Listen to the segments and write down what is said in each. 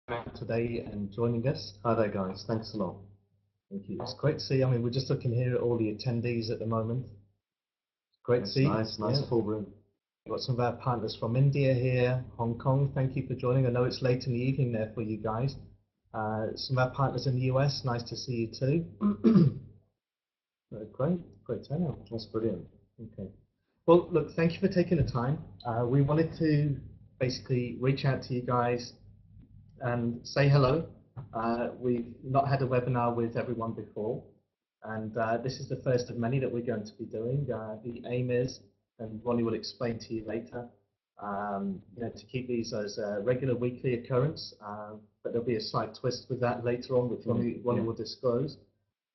out today and joining us. Hi there, guys. Thanks a lot. Thank you. It's great to see. I mean, we're just looking here at all the attendees at the moment. Great to see. Nice full room. We've got some of our partners from India here, Hong Kong. Thank you for joining. I know it's late in the evening there for you guys. Some of our partners in the US. Nice to see you too. Great turnout. That's brilliant. Okay. Well, look, thank you for taking the time. We wanted to basically reach out to you guys and say hello. We've not had a webinar with everyone before, and this is the first of many that we're going to be doing. The aim is, and Ronnie will explain to you later, to keep these as a regular weekly occurrence, but there'll be a slight twist with that later on, which Ronnie will disclose.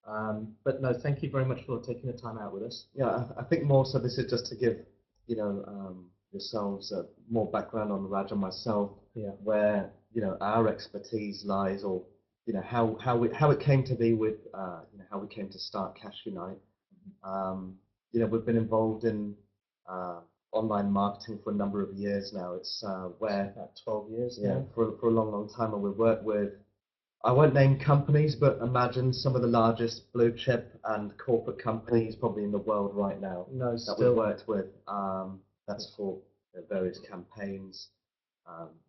But no, thank you very much for taking the time out with us. Yeah, I think more so this is just to give, yourselves more background on Raj and myself, where, our expertise lies, or, how it came to be with, how we came to start CashUnite. We've been involved in online marketing for a number of years now. It's where about 12 years for a long time, and we've worked with, I won't name companies, but imagine some of the largest blue chip and corporate companies probably in the world right now that we've worked with. That's for various campaigns,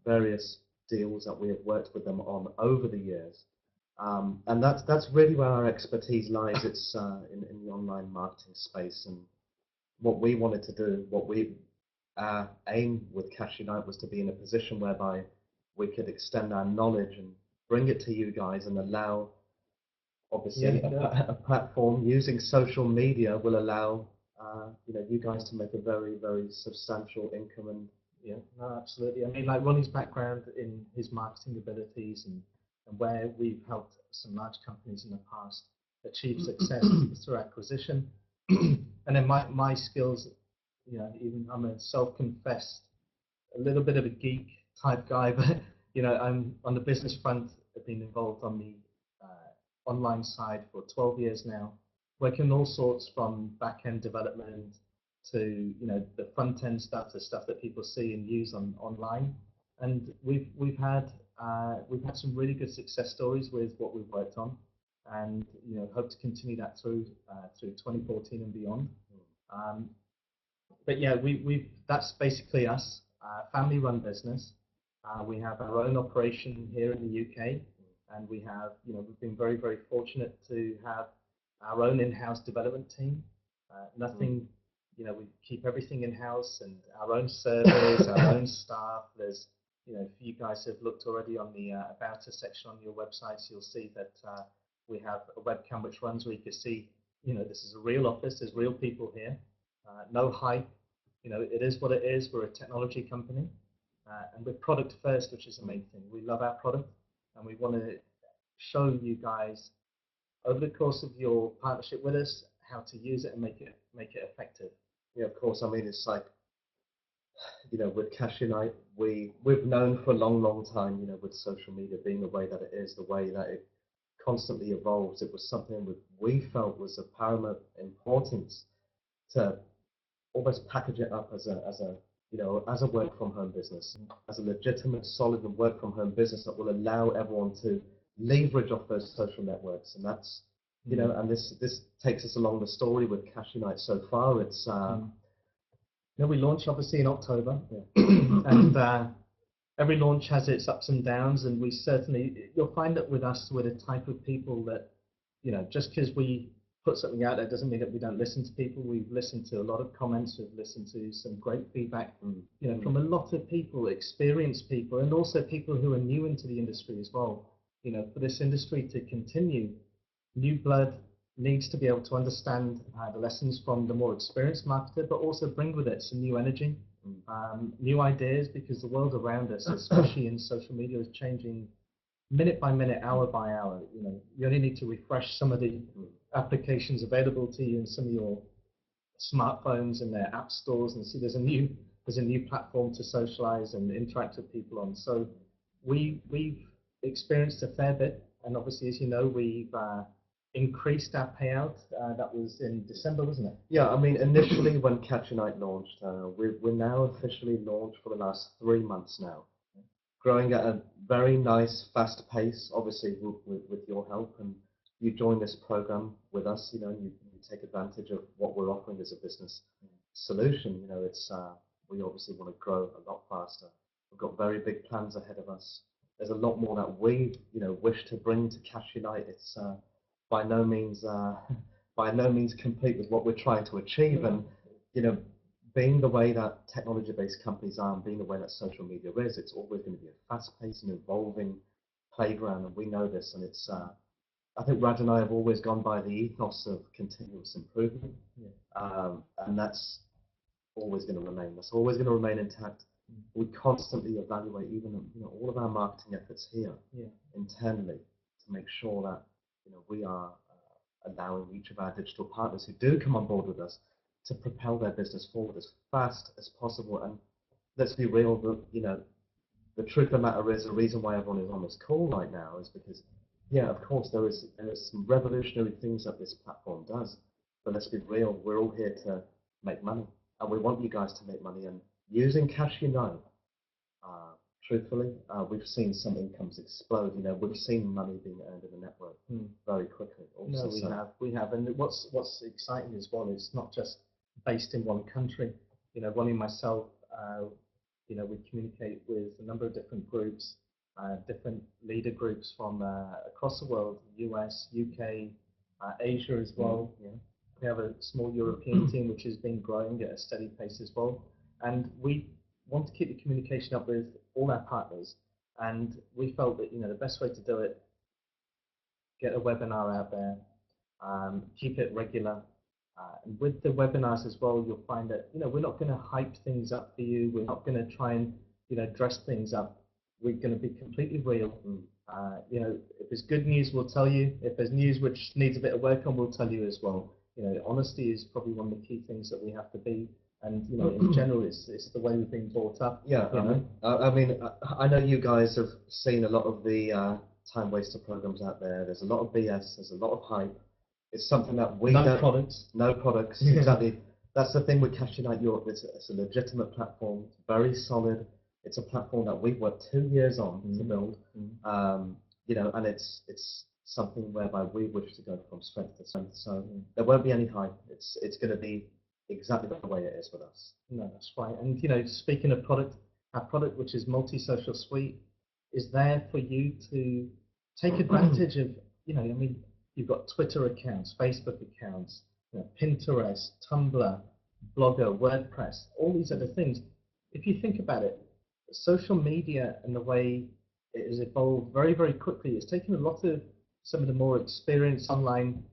various deals that we have worked with them on over the years. And that's really where our expertise lies. It's in the online marketing space. And what we wanted to do, our aim with CashUnite was to be in a position whereby we could extend our knowledge and bring it to you guys, and allow, obviously, a platform using social media will allow you guys to make a very, very substantial income. And no, absolutely. I mean, like Ronnie's background in his marketing abilities and where we've helped some large companies in the past achieve success through acquisition, and then my skills, even I'm a self-confessed a little bit of a geek type guy, but I'm on the business front. I've been involved on the online side for 12 years now, working all sorts from back-end development to the front-end stuff, the stuff that people see and use online. And we've had some really good success stories with what we've worked on, and hope to continue that through 2014 and beyond. But yeah, that's basically us, family-run business. We have our own operation here in the UK, and we have, we've been very, very fortunate to have our own in-house development team. We keep everything in-house, and our own servers, our own staff. There's, if you guys have looked already on the About Us section on your websites, you'll see that we have a webcam which runs where you can see, this is a real office, there's real people here, no hype. It is what it is. We're a technology company. And we're product first, which is the main thing. We love our product, and we want to show you guys over the course of your partnership with us how to use it and make it effective. Yeah, of course. I mean, it's like, with CashUnite, we've known for a long time, with social media being the way that it is, the way that it constantly evolves. It was something we felt was of paramount importance to almost package it up as a work from home business, as a legitimate, solid and work from home business that will allow everyone to leverage off those social networks. And that's, and this takes us along the story with CashUnite so far. It's, we launched obviously in October, and every launch has its ups and downs, and you'll find that with us, we're the type of people that, just because we put something out there doesn't mean that we don't listen to people. We've listened to a lot of comments. We've listened to some great feedback from a lot of people, experienced people, and also people who are new into the industry as well. For this industry to continue, new blood needs to be able to understand the lessons from the more experienced marketer, but also bring with it some new energy, new ideas, because the world around us, especially in social media, is changing minute by minute, hour by hour. You only need to refresh some of the applications available to you in some of your smartphones and their app stores, and see there's a new platform to socialize and interact with people on. So we've experienced a fair bit, and obviously, as you know, we've increased our payout. That was in December, wasn't it? Yeah, I mean, initially when CashUnite launched, we're now officially launched for the last 3 months now, growing at a very nice, fast pace, obviously with your help, and you join this program with us, you know, and you take advantage of what we're offering as a business solution. You know, it's we obviously want to grow a lot faster. We've got very big plans ahead of us. There's a lot more that we, you know, wish to bring to CashUnite. It's by no means by no means complete with what we're trying to achieve, and you know, being the way that technology-based companies are and being the way that social media is, it's always going to be a fast-paced and evolving playground, and we know this. And it's, I think Raj and I have always gone by the ethos of continuous improvement, and that's always going to remain. That's always going to remain intact. We constantly evaluate even all of our marketing efforts here internally to make sure that we are allowing each of our digital partners who do come on board with us to propel their business forward as fast as possible. And let's be real, the truth of the matter is the reason why everyone is on this call right now is because, of course, there is some revolutionary things that this platform does. But let's be real, we're all here to make money, and we want you guys to make money. And using CashUnite, truthfully, we've seen some incomes explode. We've seen money being earned in the network very quickly. Also, we have, and what's exciting as well, it's not just based in one country. Ronnie and myself, we communicate with a number of different groups, different leader groups from across the world, US, UK, Asia as well. We have a small European team which has been growing at a steady pace as well, and we want to keep the communication up with all our partners. And we felt that the best way to do it, get a webinar out there, keep it regular. And with the webinars as well, you'll find that we're not going to hype things up for you. We're not going to try and dress things up. We're going to be completely real. If it's good news, we'll tell you. If there's news which needs a bit of work on, we'll tell you as well. Honesty is probably one of the key things that we have to be. And in general, it's the way we've been brought up. I mean, I know you guys have seen a lot of the time waster programs out there. There's a lot of BS. There's a lot of hype. It's something that we no products. No products. Exactly. That's the thing with CashUnite Europe. It's a legitimate platform. It's very solid. It's a platform that we've worked 2 years on to build. And it's something whereby we wish to go from strength to strength. So there won't be any hype. It's going to be exactly the way it is with us. No, that's right. And speaking of product, our product, which is Multi-Social Suite, is there for you to take advantage of. You've got Twitter accounts, Facebook accounts, Pinterest, Tumblr, Blogger, WordPress, all these other things. If you think about it, social media and the way it has evolved very, very quickly, it's taken a lot of some of the more experienced online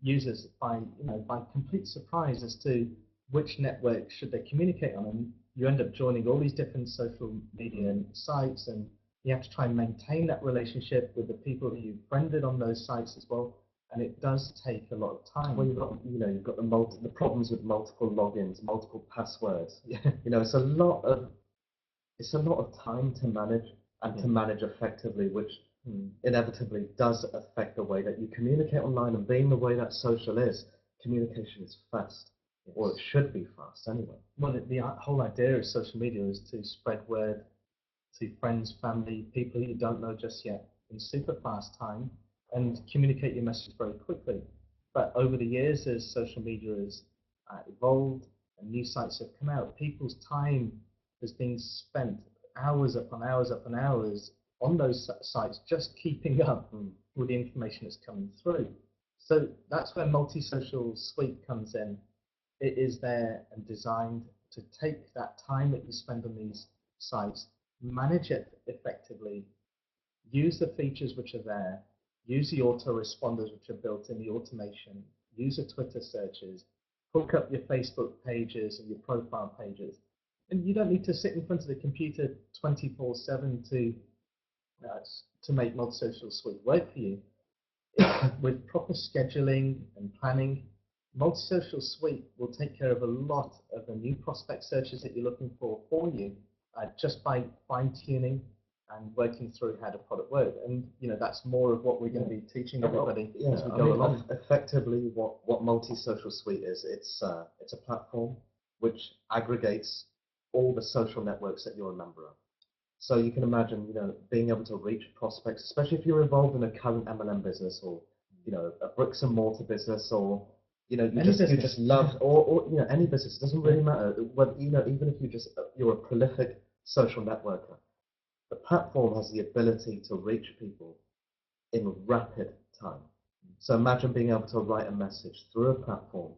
users by complete surprise as to which network should they communicate on, and you end up joining all these different social media sites, and you have to try and maintain that relationship with the people that you've friended on those sites as well, and it does take a lot of time. Well, you've got the problems with multiple logins, multiple passwords. It's a lot of time to manage and to manage effectively, which inevitably does affect the way that you communicate online. And being the way that social is, communication is fast, or it should be fast anyway. Well, the whole idea of social media is to spread word to friends, family, people you don't know just yet in super fast time, and communicate your message very quickly. But over the years, as social media has evolved and new sites have come out, people's time has been spent hours upon hours upon hours on those sites, just keeping up with the information that's coming through. So that's where Multi-Social Suite comes in. It is there and designed to take that time that you spend on these sites, manage it effectively, use the features which are there, use the autoresponders which are built in the automation, use the Twitter searches, hook up your Facebook pages and your profile pages. And you don't need to sit in front of the computer 24/7 to make Multi-Social Suite work for you. With proper scheduling and planning, Multi-Social Suite will take care of a lot of the new prospect searches that you're looking for you, just by fine-tuning and working through how the product works. And that's more of what we're going to be teaching everybody as we go along. Effectively, what Multi-Social Suite is, it's a platform which aggregates all the social networks that you're a member of. So you can imagine, being able to reach prospects, especially if you're involved in a current MLM business or, a bricks and mortar business or, you just love, or any business. It doesn't really matter. Whether, even if you're a prolific social networker, the platform has the ability to reach people in rapid time. So imagine being able to write a message through a platform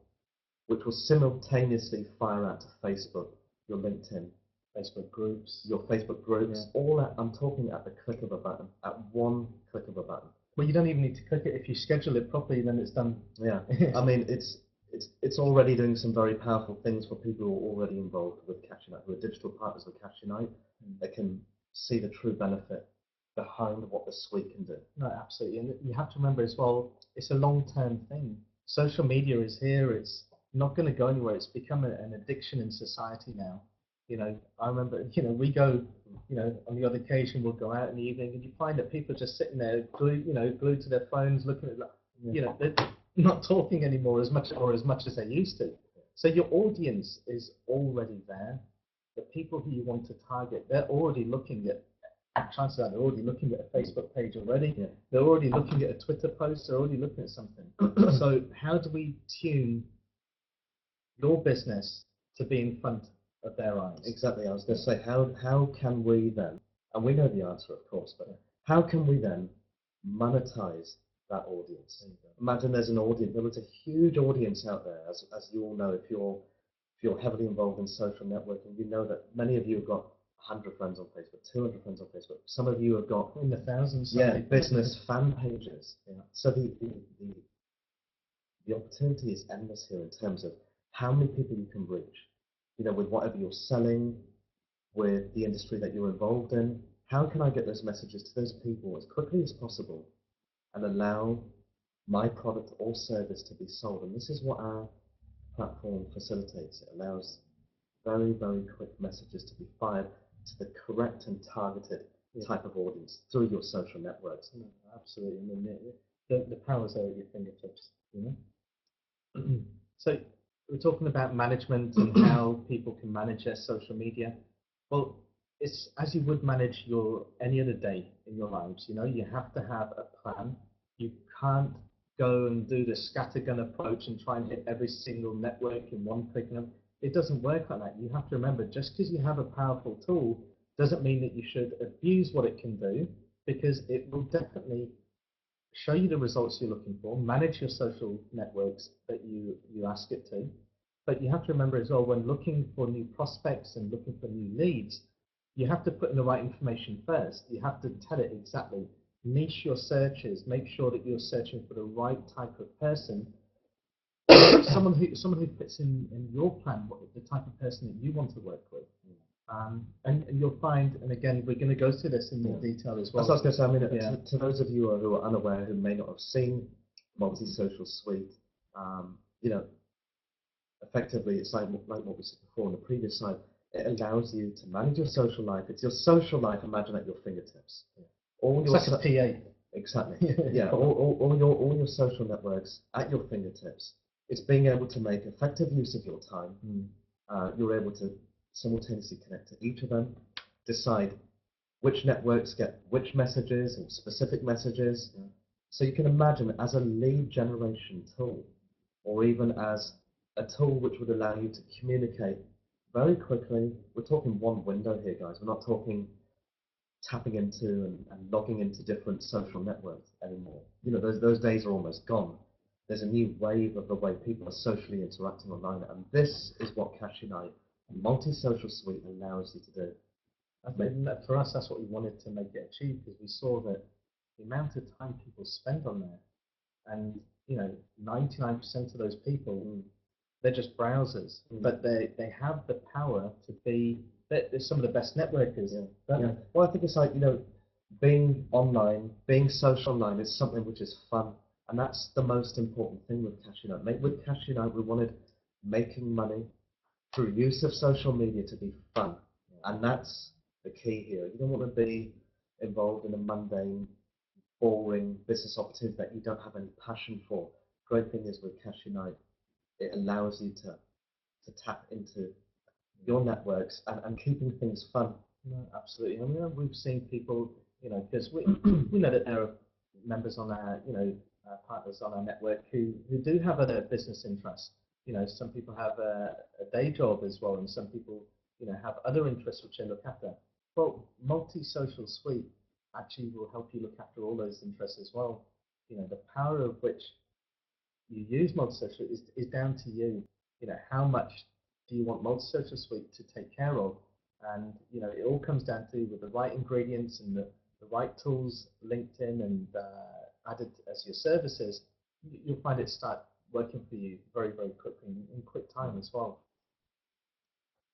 which will simultaneously fire out to Facebook, your LinkedIn, your Facebook groups, all at, I'm talking at the click of a button, at one click of a button. Well, you don't even need to click it. If you schedule it properly, then it's done. Yeah, I mean, it's already doing some very powerful things for people who are already involved with CashUnite, who are digital partners with CashUnite. They can see the true benefit behind what the suite can do. No, absolutely. And you have to remember as well, it's a long-term thing. Social media is here. It's not going to go anywhere. It's become an addiction in society now. I remember, we go, on the odd occasion we'll go out in the evening and you find that people are just sitting there glued to their phones, looking at, they're not talking anymore as much as they used to. So your audience is already there. The people who you want to target, they're already looking at, chances are they're already looking at a Facebook page already. Yeah. They're already looking at a Twitter post. They're already looking at something. So how do we tune your business to be in front of their eyes? Exactly. I was going to say, how can we then, and we know the answer, of course, but how can we then monetize that audience? Imagine there's an audience. There is a huge audience out there, as you all know. If you're heavily involved in social networking, you know that many of you have got 100 friends on Facebook, 200 friends on Facebook. Some of you have got in the thousands. Yeah, business fan pages. Yeah. So the opportunity is endless here in terms of how many people you can reach. With whatever you're selling, with the industry that you're involved in. How can I get those messages to those people as quickly as possible and allow my product or service to be sold? And this is what our platform facilitates. It allows very, very quick messages to be fired to the correct and targeted type of audience through your social networks. No, absolutely. I mean, the power's there at your fingertips. So we're talking about management and how people can manage their social media. Well, it's as you would manage any other day in your lives. You have to have a plan. You can't go and do the scattergun approach and try and hit every single network in one click. It doesn't work like that. You have to remember, just because you have a powerful tool doesn't mean that you should abuse what it can do, because it will definitely show you the results you're looking for, manage your social networks that you ask it to. But you have to remember as well, when looking for new prospects and looking for new leads, you have to put in the right information first. You have to tell it exactly. Niche your searches. Make sure that you're searching for the right type of person. someone who fits in your plan, the type of person that you want to work with. And you'll find, and again, we're going to go through this in more detail as well. That's what I was going to say. I mean, to those of you who are unaware, who may not have seen Multi-Social Suite, effectively, it's like what we said before on the previous slide. It allows you to manage your social life. It's your social life, imagine, at your fingertips. It's like a PA. Exactly. Yeah. all your social networks at your fingertips. It's being able to make effective use of your time. You're able to simultaneously connect to each of them, decide which networks get which messages or specific messages. So you can imagine, as a lead generation tool, or even as a tool which would allow you to communicate very quickly. We're talking one window here, guys. We're not talking tapping into and logging into different social networks anymore. Those days are almost gone. There's a new wave of the way people are socially interacting online, and this is what CashUnite Multi-Social Suite allows you to do. I think that for us, that's what we wanted to make it achieve, because we saw that the amount of time people spend on there, and 99% of those people, they're just browsers, but they have the power to be. They're some of the best networkers. Yeah. Well, I think it's like, being online, being social online is something which is fun, and that's the most important thing with CashUnite. With CashUnite, we wanted making money through use of social media to be fun, and that's the key here. You don't want to be involved in a mundane, boring business opportunity that you don't have any passion for. Great thing is with CashUnite, it allows you to tap into your networks and keeping things fun. No, absolutely. I mean, we've seen people, because we know that there are members on our, partners on our network who do have other business interests. Some people have a day job as well, and some people, have other interests which they look after. Well, multi-social suite actually will help you look after all those interests as well. The power of which you use multi-social is down to you. How much do you want multi-social suite to take care of? And it all comes down to with the right ingredients and the right tools linked in and added as your services, you'll find it start working for you very, very quickly in quick time as well.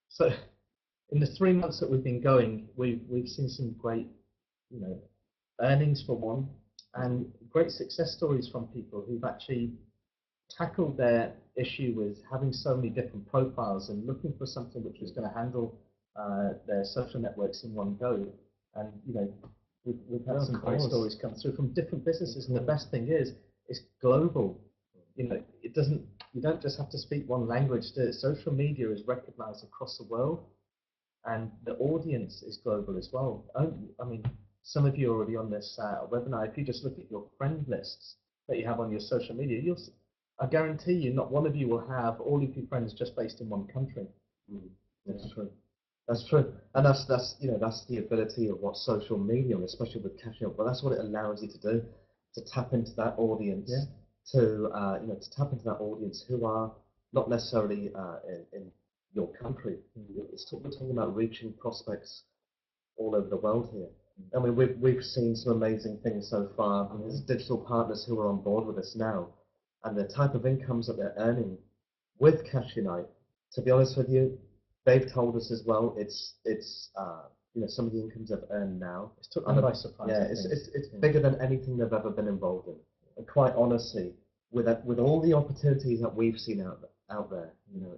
So in the 3 months that we've been going, we've seen some great, earnings for one, and great success stories from people who've actually tackled their issue with having so many different profiles and looking for something which was going to handle their social networks in one go. And we've had some great stories come through from different businesses. And the best thing is, it's global. It doesn't. You don't just have to speak one language. The social media is recognised across the world, and the audience is global as well. I mean, some of you are already on this webinar. If you just look at your friend lists that you have on your social media, I guarantee you, not one of you will have all of your friends just based in one country. That's true. That's true, and that's the ability of what social media, especially with CashUnite. Well, that's what it allows you to do, to tap into that audience, to tap into that audience who are not necessarily in your country. We're talking about reaching prospects all over the world here. I mean, we've seen some amazing things so far. There's digital partners who are on board with us now, and the type of incomes that they're earning with CashUnite. To be honest with you, they've told us as well. It's some of the incomes they've earned now. It's took them by surprise. Yeah, it's bigger than anything they've ever been involved in. And quite honestly, with all the opportunities that we've seen out there, in the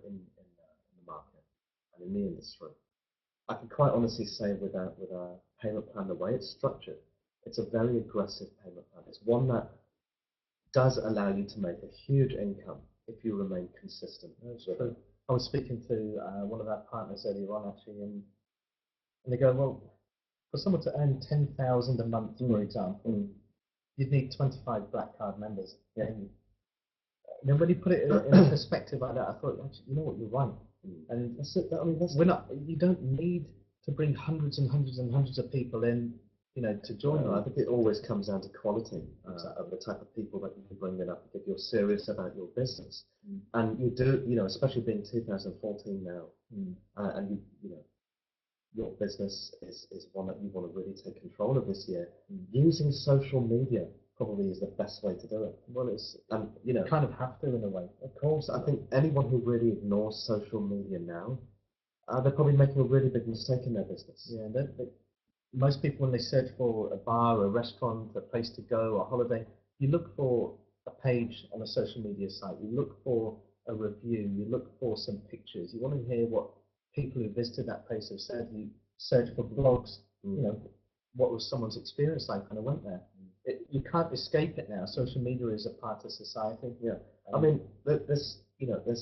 market and in the industry, I can quite honestly say with our payment plan, the way it's structured, it's a very aggressive payment plan. It's one that does allow you to make a huge income if you remain consistent. That's true. I was speaking to one of our partners earlier on actually, and they go, well, for someone to earn 10,000 a month, for example, you'd need 25 black card members. Yeah. And then when you put it in a perspective like that, I thought, actually, you know what, you're right. And that's it. I mean, you don't need to bring hundreds and hundreds and hundreds of people in, to join you. I think it always comes down to quality of the type of people that you bring in up if you're serious about your business. And you do, especially being 2014 now, and your business is one that you want to really take control of this year. Using social media probably is the best way to do it. Well, you kind of have to in a way. Of course, I think anyone who really ignores social media now, they're probably making a really big mistake in their business. Yeah, most people, when they search for a bar, a restaurant, a place to go, a holiday, you look for a page on a social media site. You look for a review. You look for some pictures. You want to hear what people who visited that place have said. You search for blogs. What was someone's experience like when I went there? You can't escape it now. Social media is a part of society. Yeah, I mean, there's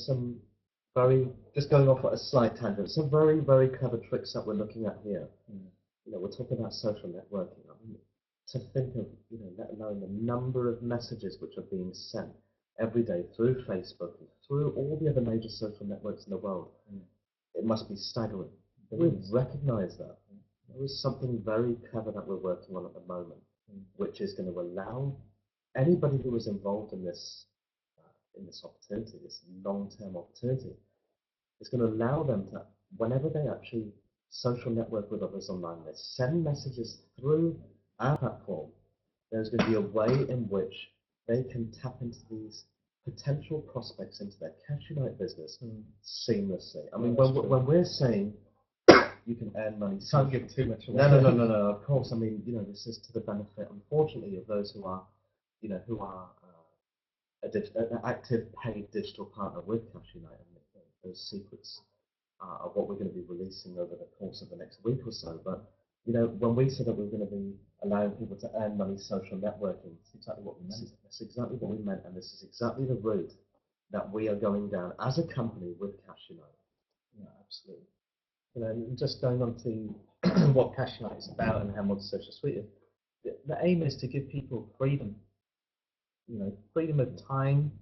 some just going off at a slight tangent, some very, very clever tricks that we're looking at here. We're talking about social networking. I mean, to think of, let alone the number of messages which are being sent every day through Facebook and through all the other major social networks in the world, it must be staggering. We recognise that. There is something very clever that we're working on at the moment, which is going to allow anybody who is involved in this opportunity, this long-term opportunity, it's going to allow them to, whenever they actually social network with others online, they send messages through our platform, there's going to be a way in which they can tap into these potential prospects into their CashUnite business seamlessly. I mean, when we're saying you can earn money, can't give too much away. No. Of course, I mean, this is to the benefit, unfortunately, of those who are an active paid digital partner with CashUnite, and those secrets of what we're going to be releasing over the course of the next week or so. But when we said that we were going to be allowing people to earn money social networking, that's exactly what we meant. That's exactly what we meant, and this is exactly the route that we are going down as a company with CashUnite. Yeah, absolutely. And just going on to what CashUnite is about and how Modern Social Suite is. The aim is to give people freedom, freedom of time,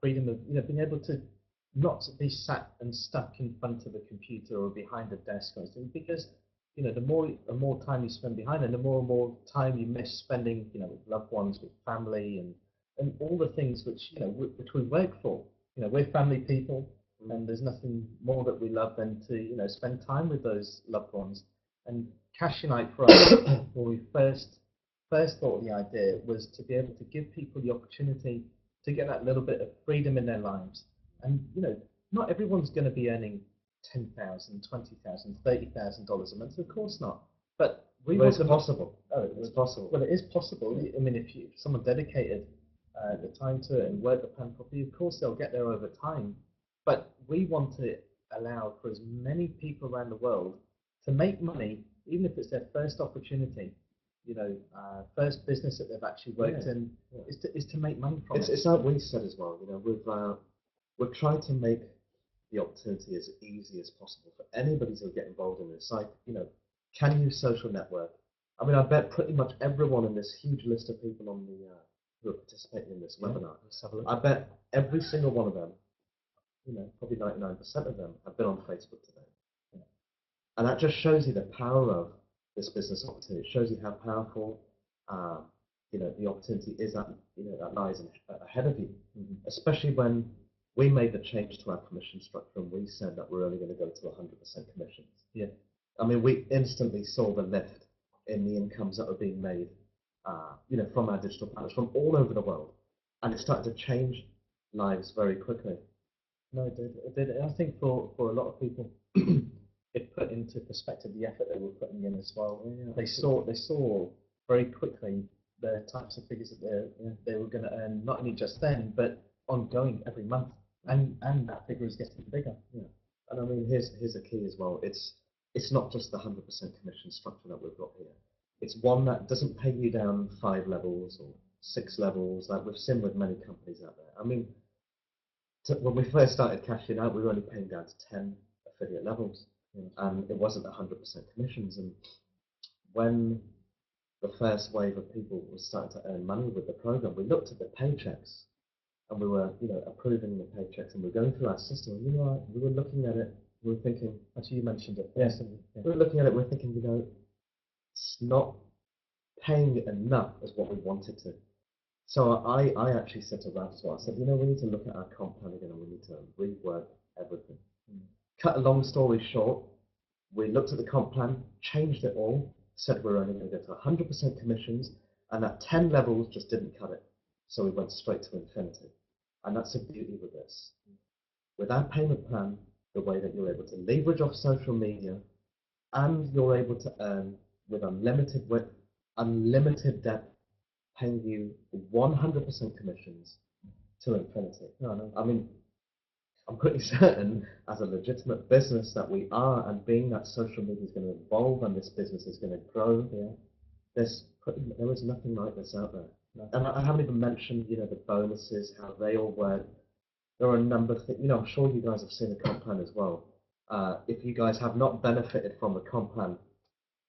freedom of being able to not be sat and stuck in front of a computer or behind a desk or something, because the more time you spend behind it, the more and more time you miss spending with loved ones, with family, and all the things which which we work for. We're family people, and there's nothing more that we love than to spend time with those loved ones. And CashUnite for us, when we first thought of the idea, was to be able to give people the opportunity to get that little bit of freedom in their lives. And not everyone's going to be earning $10,000, $20,000, $30,000 a month. Of course not. But it's possible. It's possible. Well, it is possible. I mean, if someone dedicated the time to it and worked the plan properly, of course they'll get there over time. But we want to allow for as many people around the world to make money, even if it's their first opportunity. First business that they've actually worked in is to make money from it. It's like we said as well. We've tried to make the opportunity as easy as possible for anybody to get involved in this. Like, can you use social network? I mean, I bet pretty much everyone in this huge list of people on the who are participating in this webinar, I bet every single one of them, probably 99% of them, have been on Facebook today. And that just shows you the power of this business opportunity. It shows you how powerful, the opportunity is that lies ahead of you. Especially when we made the change to our commission structure and we said that we're only going to go to 100% commissions. Yeah. I mean, we instantly saw the lift in the incomes that were being made, from our digital partners from all over the world, and it started to change lives very quickly. No, it did. It did. I think for a lot of people, it put into perspective the effort they were putting in as well. Yeah, they saw very quickly the types of figures that they were going to earn, not only just then, but ongoing every month, and that figure is getting bigger. Yeah. And I mean, here's the key as well. It's not just the 100% commission structure that we've got here. It's one that doesn't pay you down 5 levels or 6 levels like we've seen with many companies out there. I mean, when we first started CashUnite, we were only paying down to 10 affiliate levels, and it wasn't 100% commissions. And when the first wave of people was starting to earn money with the program, we looked at the paychecks, and we were, approving the paychecks, and we were going through our system. And, we were looking at it. We were thinking, actually, you mentioned it. Yes. Yeah. We were looking at it. We were thinking, it's not paying enough as what we wanted to. So I actually said to Raj as well. I said, we need to look at our comp plan again, and we need to rework everything. Cut a long story short, we looked at the comp plan, changed it all, said we're only going to go to 100% commissions, and at 10 levels just didn't cut it. So we went straight to infinity. And that's the beauty with this. With our payment plan, the way that you're able to leverage off social media, and you're able to earn with unlimited width, unlimited depth, paying you 100% commissions to infinity. No. I mean, I'm pretty certain as a legitimate business that we are, and being that social media is going to evolve and this business is going to grow, there is nothing like this out there. No. And I haven't even mentioned, the bonuses, how they all work. There are a number of things, I'm sure you guys have seen the comp plan as well. If you guys have not benefited from the comp plan,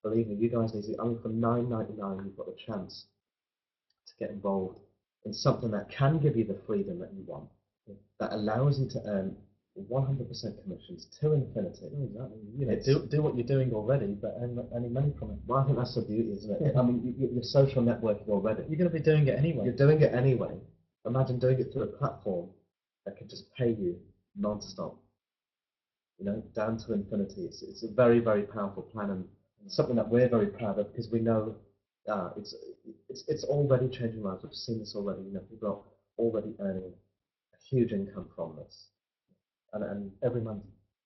believe me, you guys need to, for $9.99, you've got a chance to get involved in something that can give you the freedom that you want, that allows you to earn 100% commissions to infinity. Exactly. Do what you're doing already, but earn any money from it. Well, I think that's the beauty, isn't it? I mean, you're social networking already. You're going to be doing it anyway. You're doing it anyway. Imagine doing it through a platform that can just pay you non-stop, down to infinity. It's a very, very powerful plan, and something that we're very proud of, because we know it's already changing lives. We've seen this already. People are already earning a huge income from this, and every month,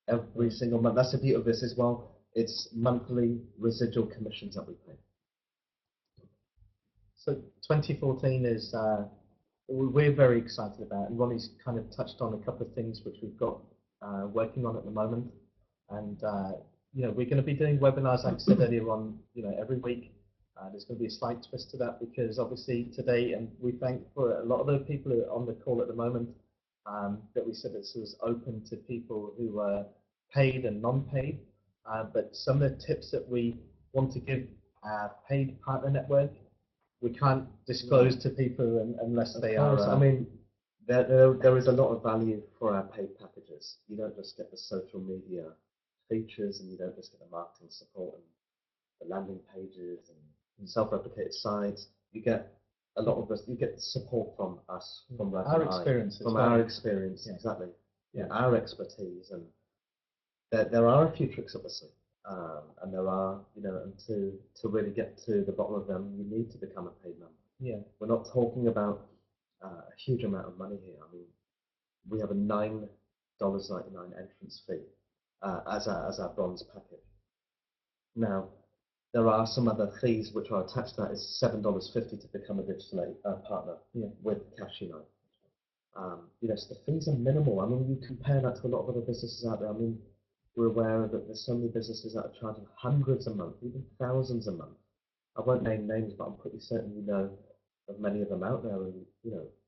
every single month. That's the beauty of this as well. It's monthly residual commissions that we pay. So 2014 is we're very excited about, and Ronnie's kind of touched on a couple of things which we've got working on at the moment, and we're going to be doing webinars, like I said earlier on, every week. There's going to be a slight twist to that, because obviously today, and we thank for a lot of the people who are on the call at the moment, that we said this was open to people who are paid and non-paid. but some of the tips that we want to give our paid partner network, we can't disclose to people unless they are. I mean, there is a lot of value for our paid packages. You don't just get the social media features, and you don't just get the marketing support and the landing pages and self-replicated sites. You get a lot of this. You get support from us, from our experience, our experience, exactly. Yeah, our expertise, and there are a few tricks up the sleeve, and there are, and to really get to the bottom of them, you need to become a paid member. Yeah, we're not talking about a huge amount of money here. I mean, we have a $9.99 entrance fee as our bronze package. Now, there are some other fees which are attached to that. Is $7.50 to become a digital partner with CashUnite. So the fees are minimal. I mean, you compare that to a lot of other businesses out there. I mean, we're aware that there's so many businesses that are charging hundreds a month, even thousands a month. I won't name names, but I'm pretty certain you know of many of them out there. And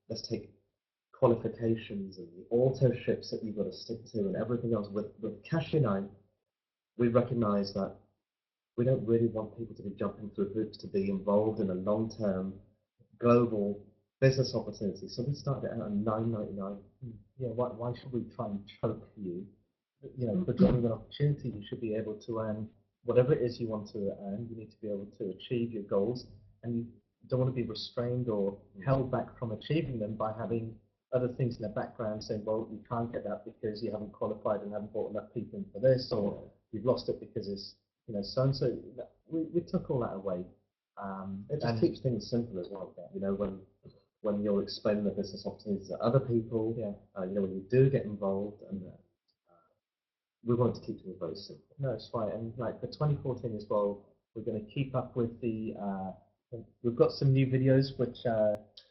let's take qualifications and the auto ships that you've got to stick to and everything else. With CashUnite, we recognise that we don't really want people to be jumping through hoops to be involved in a long-term global business opportunity. So we started out at $9.99. Yeah, why should we try and choke you? For joining an opportunity, you should be able to earn whatever it is you want to earn. You need to be able to achieve your goals, and you don't want to be restrained or held back from achieving them by having other things in the background saying, well, you can't get that because you haven't qualified and haven't brought enough people in for this, or you've lost it because it's so and so. We took all that away. It just keeps things simple as well. When you're explaining the business opportunities to other people, when you do get involved, and we want to keep things very simple. No, it's right. And like for 2014 as well, we're going to keep up with the. We've got some new videos which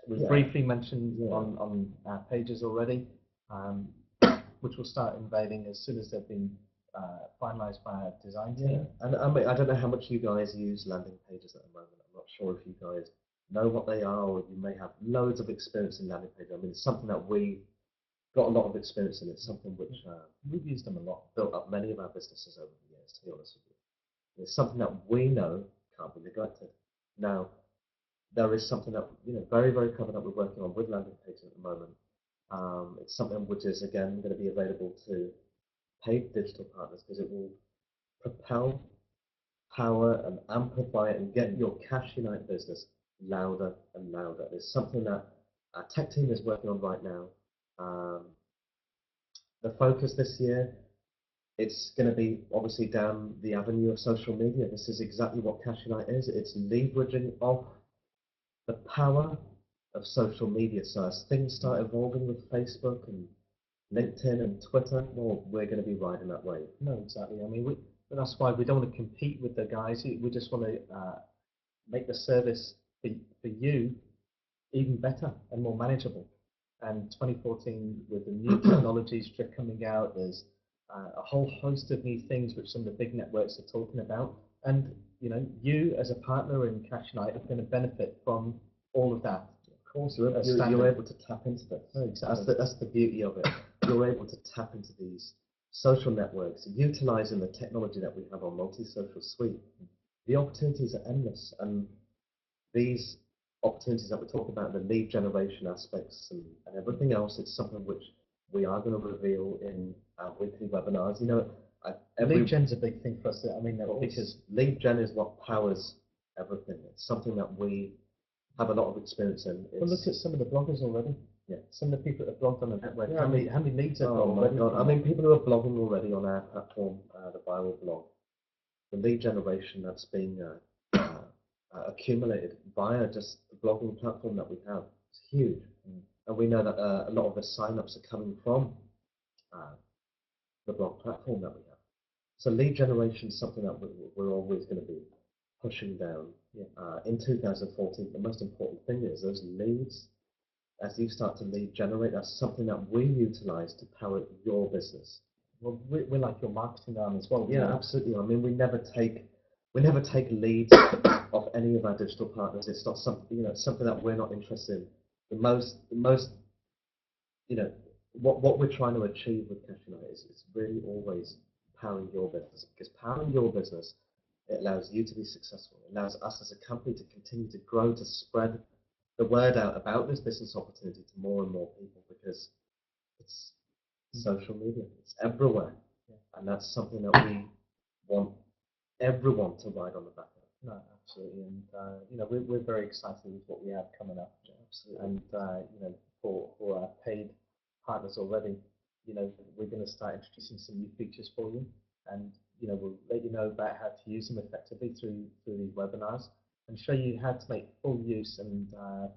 we briefly mentioned on our pages already, which will start unveiling as soon as they've been finalised by our design team. And I mean, I don't know how much you guys use landing pages at the moment. I'm not sure if you guys know what they are, or you may have loads of experience in landing pages. I mean, it's something that we got a lot of experience in. It's something which we've used them a lot, built up many of our businesses over the years, to be honest with you. It's something that we know can't be neglected. Now, there is something that, very, very clever that we're working on with landing pages at the moment. It's something which is, again, going to be available to paid digital partners, because it will propel, power, and amplify it and get your CashUnite business louder and louder. It's something that our tech team is working on right now. The focus this year, it's going to be obviously down the avenue of social media. This is exactly what CashUnite is. It's leveraging off the power of social media. So as things start evolving with Facebook and LinkedIn and Twitter, well, we're going to be riding that wave. No, exactly. I mean, that's why we don't want to compete with the guys. We just want to make the service for you even better and more manageable. And 2014, with the new technologies that are coming out, there's a whole host of new things which some of the big networks are talking about. And you as a partner in CashUnite are going to benefit from all of that. Of course, you're able to tap into that. Oh, exactly. That's the beauty of it. You're able to tap into these social networks, utilizing the technology that we have on Multi-Social Suite. The opportunities are endless, and these opportunities that we talk about, the lead generation aspects and everything else, it's something which we are going to reveal in our weekly webinars. Lead gen's a big thing for us. I mean, because lead gen is what powers everything. It's something that we have a lot of experience in. Well, look at some of the bloggers already. Yeah. Some of the people that have blogged on the network. Yeah, how many leads have oh my God. I mean, people who are blogging already on our platform, the Viral Blog, the lead generation that's being accumulated via just the blogging platform that we have, it's huge. And we know that a lot of the sign-ups are coming from the blog platform that we have. So lead generation is something that we're always going to be pushing down. In 2014, the most important thing is those leads, as you start to lead generate, that's something that we utilize to power your business. Well, we're like your marketing arm as well. Yeah, absolutely. I mean, we never take leads off any of our digital partners. It's not something, it's something that we're not interested in. The most, what we're trying to achieve with CashUnite is it's really always powering your business, because powering your business, it allows you to be successful. It allows us as a company to continue to grow, to spread the word out about this business opportunity to more and more people, because it's social media, it's everywhere, and that's something that we want everyone to ride on the back of. No, absolutely, and we're very excited with what we have coming up. Absolutely, and for our paid partners already, we're going to start introducing some new features for you, and we'll let you know about how to use them effectively through these webinars, and show you how to make full use and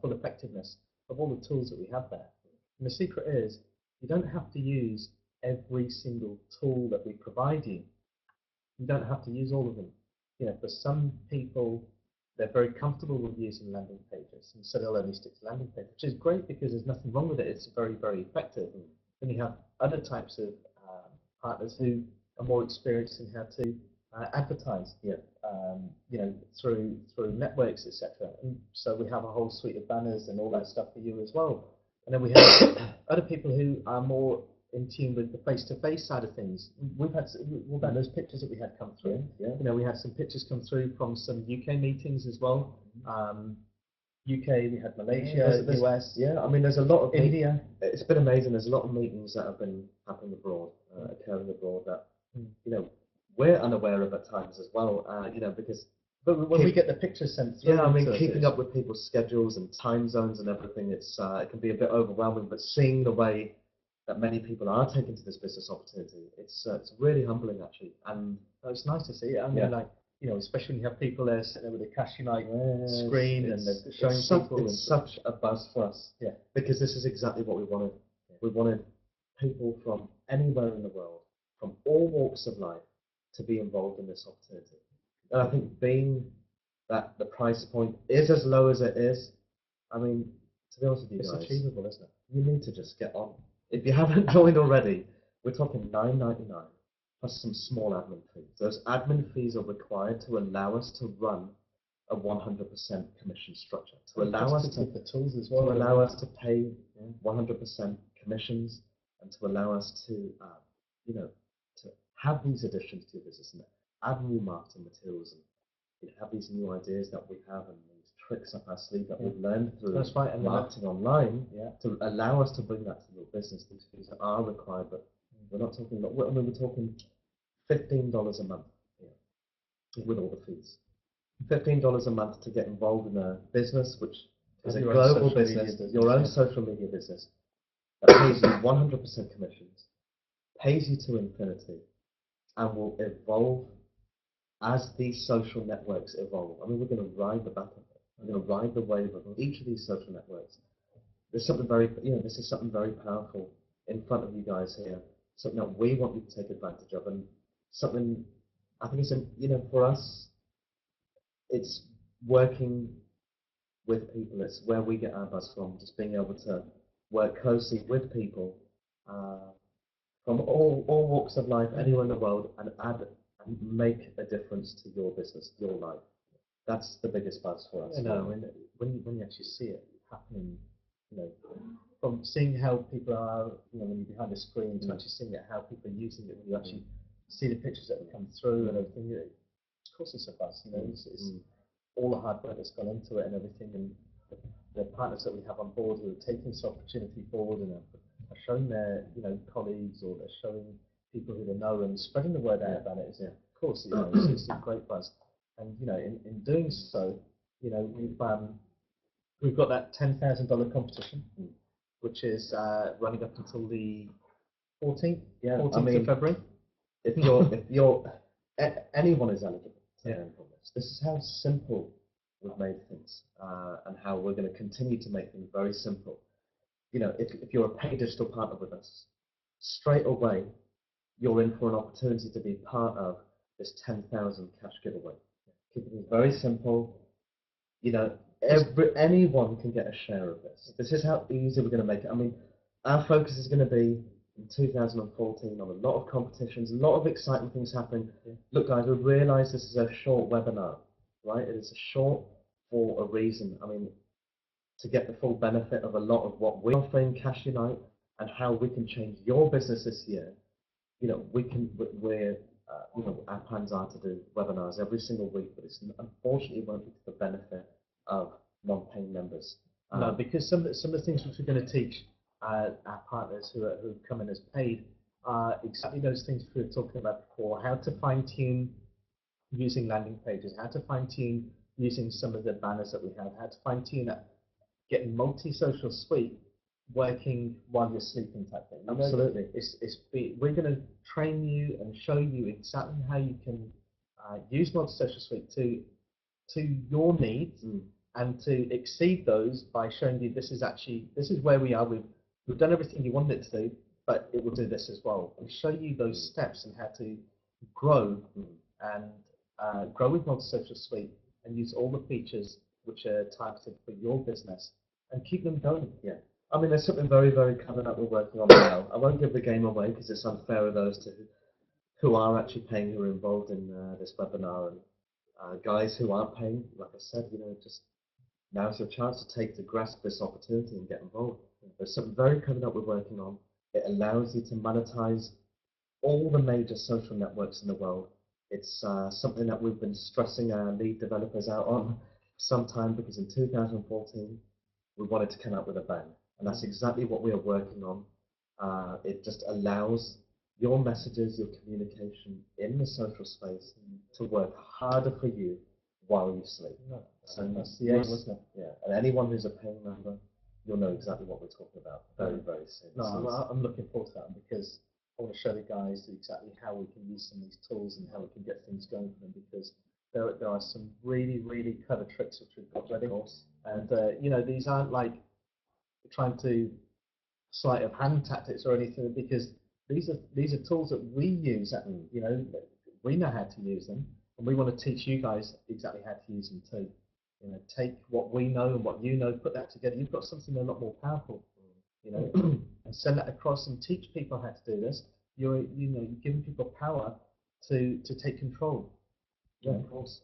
full effectiveness of all the tools that we have there. And the secret is, you don't have to use every single tool that we provide you. You don't have to use all of them. For some people, they're very comfortable with using landing pages, and so they'll only stick to landing pages, which is great because there's nothing wrong with it. It's very, very effective. And then you have other types of partners who are more experienced in how to advertise, through networks, etc. And so we have a whole suite of banners and all that stuff for you as well. And then we have other people who are more in tune with the face-to-face side of things. We've had those pictures that we had come through. Yeah. We had some pictures come through from some UK meetings as well. UK, we had Malaysia, US. Yeah, I mean, there's a lot of India. It's been amazing. There's a lot of meetings that have been happening abroad, occurring abroad that we're unaware of at times as well. Because. But when we get the pictures sent through, yeah, I mean, keeping up with people's schedules and time zones and everything, it can be a bit overwhelming. But seeing the way that many people are taking to this business opportunity, it's really humbling actually, and it's nice to see it. I mean, especially when you have people there sitting there with a CashUnite screen and they're showing people. It's such a buzz for us, because this is exactly what we wanted. We wanted people from anywhere in the world, from all walks of life, to be involved in this opportunity. And I think being that the price point is as low as it is, I mean, to be honest with you guys, it's achievable, isn't it? You need to just get on. If you haven't joined already, we're talking $9.99 plus some small admin fees. Those admin fees are required to allow us to run a 100% commission structure, to allow us to the tools as well, to allow us to pay 100% commissions, and to allow us to to have these additions to your business and add new marketing materials and have these new ideas that we have and these tricks up our sleeve that we've learned through marketing online to allow us to bring that to your business. These things are required, but we're not talking about, I mean, we're talking $15 a month with all the fees. $15 a month to get involved in a business which is a global business, your own social media business, that pays you 100% commissions, pays you to infinity, and will evolve as these social networks evolve. I mean, we're going to ride the back of it. We're going to ride the wave of each of these social networks. There's something very, this is something very powerful in front of you guys here. Something that we want you to take advantage of, and something I think it's, for us, it's working with people. It's where we get our buzz from. Just being able to work closely with people from all walks of life, anywhere in the world, and add and make a difference to your business, your life. That's the biggest buzz for us. When you actually see it happening, from seeing how people are, when you're behind the screen, to actually seeing how people are using it, when you actually see the pictures that come through and everything, of course it's a buzz. It's all the hard work that's gone into it and everything, and the partners that we have on board who are taking this opportunity forward and are showing their colleagues, or they're showing people who they know and spreading the word out about it. Of course, it's a great buzz, and in doing so, we've got that $10,000 competition, which is running up until the 14th, 14th of February. If anyone is eligible to earn from this. This is how simple we've made things, and how we're going to continue to make things very simple. If you're a paid digital partner with us, straight away you're in for an opportunity to be part of this 10,000 cash giveaway. Keeping it very simple. Anyone can get a share of this. This is how easy we're going to make it. I mean, our focus is going to be in 2014 on a lot of competitions, a lot of exciting things happening. Look, guys, we realise this is a short webinar, right? It is a short for a reason. I mean, to get the full benefit of a lot of what we're offering CashUnite and how we can change your business this year, we're our plans are to do webinars every single week, but it's unfortunately won't be to the benefit of non-paying members. No, because some of the things which we're going to teach our partners who come in as paid are exactly those things we were talking about before: how to fine-tune using landing pages, how to fine-tune using some of the banners that we have, how to fine-tune getting multi-social suite working while you're sleeping type thing. Absolutely. We're going to train you and show you exactly how you can use multi-social suite to your needs and to exceed those by showing you this is where we are. We've done everything you wanted it to do, but it will do this as well. And show you those steps and how to grow and grow with multi-social suite and use all the features which are targeted for your business and keep them going. Yeah. I mean, there's something very, very clever that we're working on now. I won't give the game away because it's unfair of those who are actually paying, who are involved in this webinar, and guys who aren't paying. Like I said, just now's your chance to grasp this opportunity and get involved. There's something very clever that we're working on. It allows you to monetize all the major social networks in the world. It's something that we've been stressing our lead developers out on some time, because in 2014 we wanted to come out with a bang. And that's exactly what we are working on. It just allows your messages, your communication in the social space to work harder for you while you sleep. No, So that's the aim, wasn't it? Yeah, and anyone who's a paying member, you'll know exactly what we're talking about very, very soon. No, I'm looking forward to that, because I want to show the guys exactly how we can use some of these tools and how we can get things going for them, because there are some really, really clever tricks which we've got ready. Of course. And these aren't like trying to sleight of hand tactics or anything, because these are tools that we use, and we know how to use them, and we want to teach you guys exactly how to use them too. Take what we know and what you know, put that together. You've got something a lot more powerful, and send that across and teach people how to do this. You're giving people power to take control. Yeah, of course.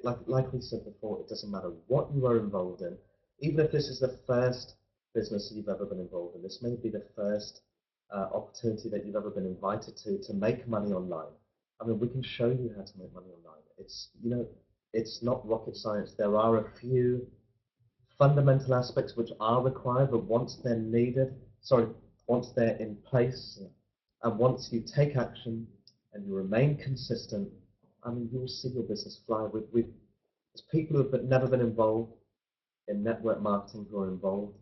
Like we said before, it doesn't matter what you are involved in. Even if this is the first business you've ever been involved in, this may be the first opportunity that you've ever been invited to make money online. I mean, we can show you how to make money online. It's not rocket science. There are a few fundamental aspects which are required, but once they're in place, and once you take action and you remain consistent, I mean, you'll see your business fly. There's people who have never been involved in network marketing who are involved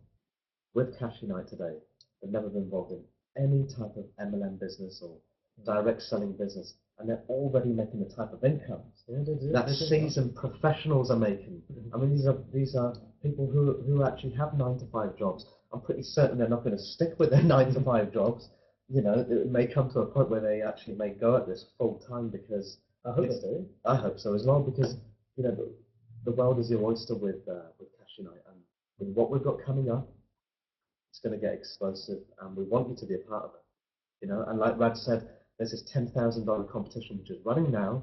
with CashUnite today. They've never been involved in any type of MLM business or direct selling business, and they're already making the type of income that seasoned professionals are making. I mean, these are people who actually have 9-to-5 jobs. I'm pretty certain they're not going to stick with their 9-to-5 jobs. It may come to a point where they actually may go at this full time, because I hope so as well, because the world is your oyster with CashUnite, and with what we've got coming up, it's going to get explosive, and we want you to be a part of it. And like Raj said, there's this $10,000 competition which is running now.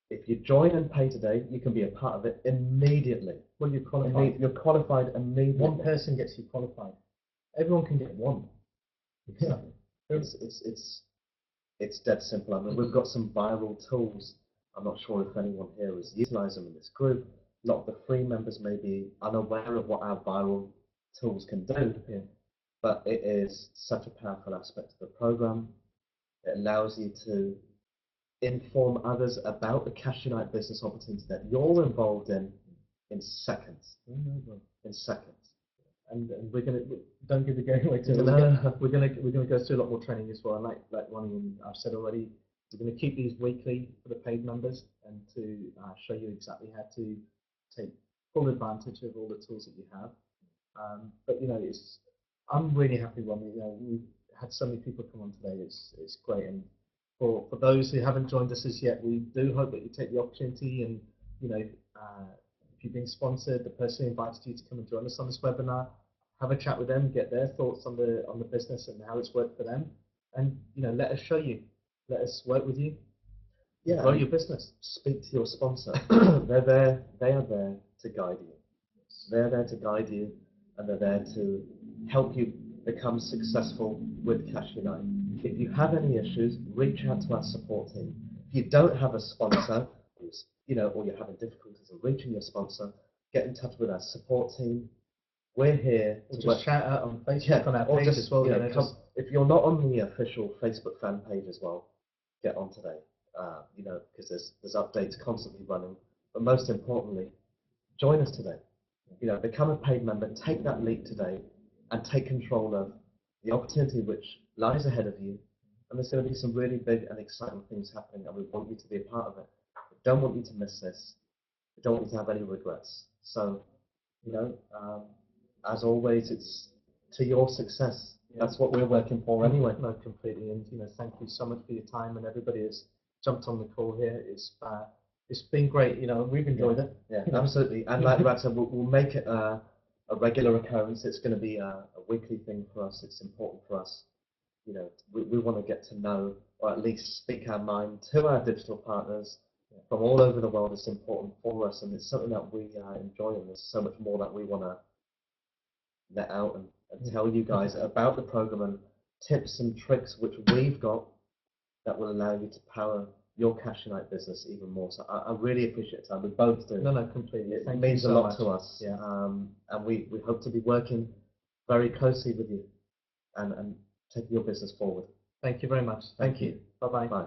If you join and pay today, you can be a part of it immediately. Well, you're qualified. You're qualified immediately. One person gets you qualified. Everyone can get one. Exactly. It's dead simple. I mean, we've got some viral tools. I'm not sure if anyone here has utilized them in this group. A lot of the free members may be unaware of what our viral tools can do, but it is such a powerful aspect of the program. It allows you to inform others about the CashUnite business opportunity that you're involved in seconds. In seconds. And we're gonna, don't give the game away too much. We're gonna go through a lot more training as well. And like Ronnie and I've said already, we're gonna keep these weekly for the paid members, and to show you exactly how to take full advantage of all the tools that you have. But I'm really happy, Ronnie. We've had so many people come on today. It's great. And for those who haven't joined us as yet, we do hope that you take the opportunity, and if you've been sponsored, the person who invited you to come and join us on this webinar, have a chat with them, get their thoughts on the business and how it's worked for them, and let us show you, let us work with you, grow your business. Speak to your sponsor. They are there to guide you. They're there to guide you, and they're there to help you become successful with CashUnite. If you have any issues, reach out to our support team. If you don't have a sponsor, you know, or you're having difficulties in reaching your sponsor, get in touch with our support team. We're here to just shout out on Facebook on our or page just, as well. you know, if you're not on the official Facebook fan page as well, get on today. You know, because there's updates constantly running. But most importantly, join us today. You know, become a paid member. Take that leap today, and take control of the opportunity which lies ahead of you. And there's going to be some really big and exciting things happening, and we want you to be a part of it. We don't want you to miss this. We don't want you to have any regrets. So, you know, as always, it's to your success. Yeah. That's what we're working for anyway. No, completely. And, you know, thank you so much for your time, and everybody has jumped on the call here. It's been great, you know, and we've enjoyed it. Yeah, absolutely. And like Rad said, we'll make it a regular occurrence. It's going to be a weekly thing for us. It's important for us. You know, we want to get to know, or at least speak our mind to our digital partners from all over the world. It's important for us, and it's something that we enjoy, and there's so much more that we want to let out and tell you guys about the program and tips and tricks which we've got that will allow you to power your CashUnite business even more. So I really appreciate your time. We both do. No, completely. It means a lot to us. Yeah. And we hope to be working very closely with you and taking your business forward. Thank you very much. Thank you. Bye-bye. Bye.